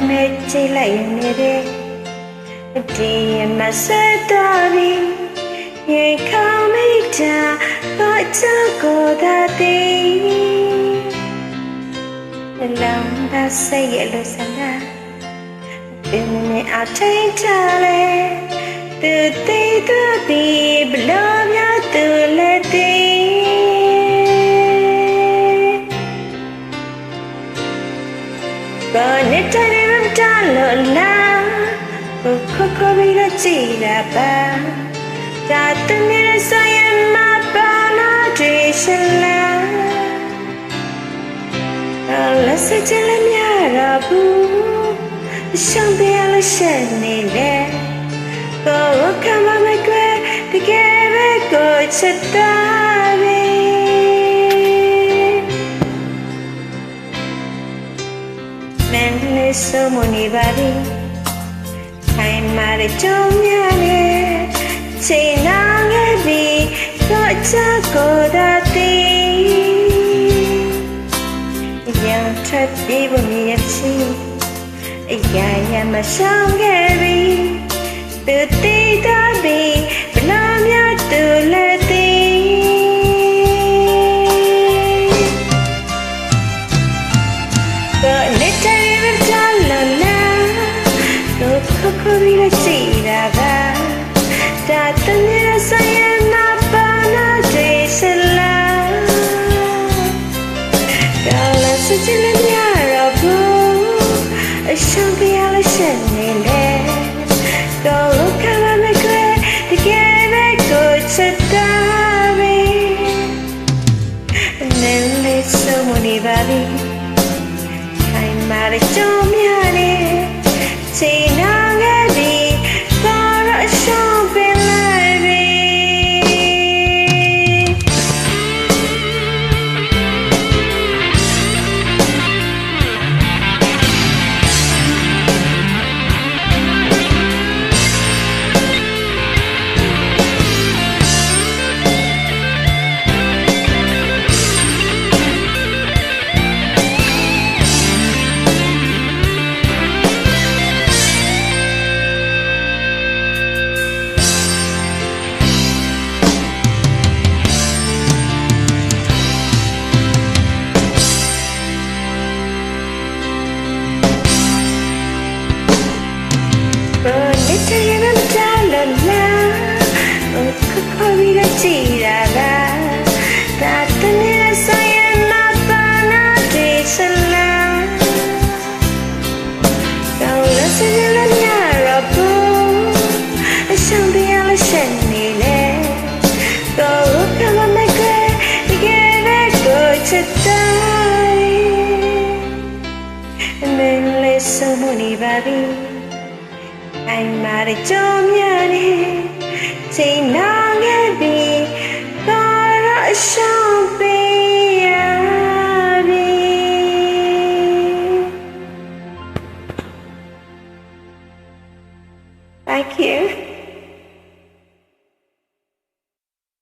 မဲ့ချိတ်လိုက်နေတဲ့ဒီမဆက်တော်ပြီရေခေါင်းမိတာဘာချကိုသာတီလောင်သာစိတ်ရဲ့လို့စနာဒီနေ့အထိုင်ချလေသူသိတော့ပြီဘလို့များသူလည်းသိဘာနဲ့တိုင်းမတလို့လားခေါ်ပြီးတော့ကြည်လာပါဒါတနေ့ဆိုရင်မပါနာတွေရှလာလက်စချင်လည်းများတော့ဘူးရှောင်းပြလို့ရှက်နေလေကိုကမမကွယ်တကယ်ပဲကိုချစ်တာပဲမင်းလေးဆိုမနေပါဘူးထိုင်မာတဲ့ကြုံရတယ်ချိန်နာခဲ့ပြီကိုချစ်ကိုသာတီရန်ထပ်ပြီးဘုံရဲ့ချီအရာရမဆောင်ခဲ့ပြီသူတီးတော့ပြီဘလို့များသူလည်းတီကိုနဲ့တိုင်းမတလို့လားကိုခေါ်ပြီးတော့ကြည်လာပါဒါတနေ့ဆိုရင်မပါနာတွေရှလာကောင်းလားစကြလည်းများတော့ဘူးအရှုံးပြရလို့ရှက်နေလေတော့ကမမကွယ်တကယ်ပဲကိုချစ်တာပဲနေလေးစုံမနေပါဘူးခိုင်မာတဲ့ကြုံများနေချိန်နာခဲ့ပြီတော့အရှုံးပြလိုက်ပြီခေါ်ပြီးတော့ကြည်လာပါဒါတနေ့ဆိုရင်မပါနာတွေရှလာကောင်းလို့စနေလည်းများတော့ဘူးအရှုံးပြရလို့ရှက်နေလေတော့ကမမကွယ်တကယ်ပဲကိုချစ်တာမင်းလေးစုံမနေပါဘူးအိမ်မာတဲ့ကြုံများနေချိန်နာခဲ့ပြီတော့အရှုံးပေးရပြီ Thank you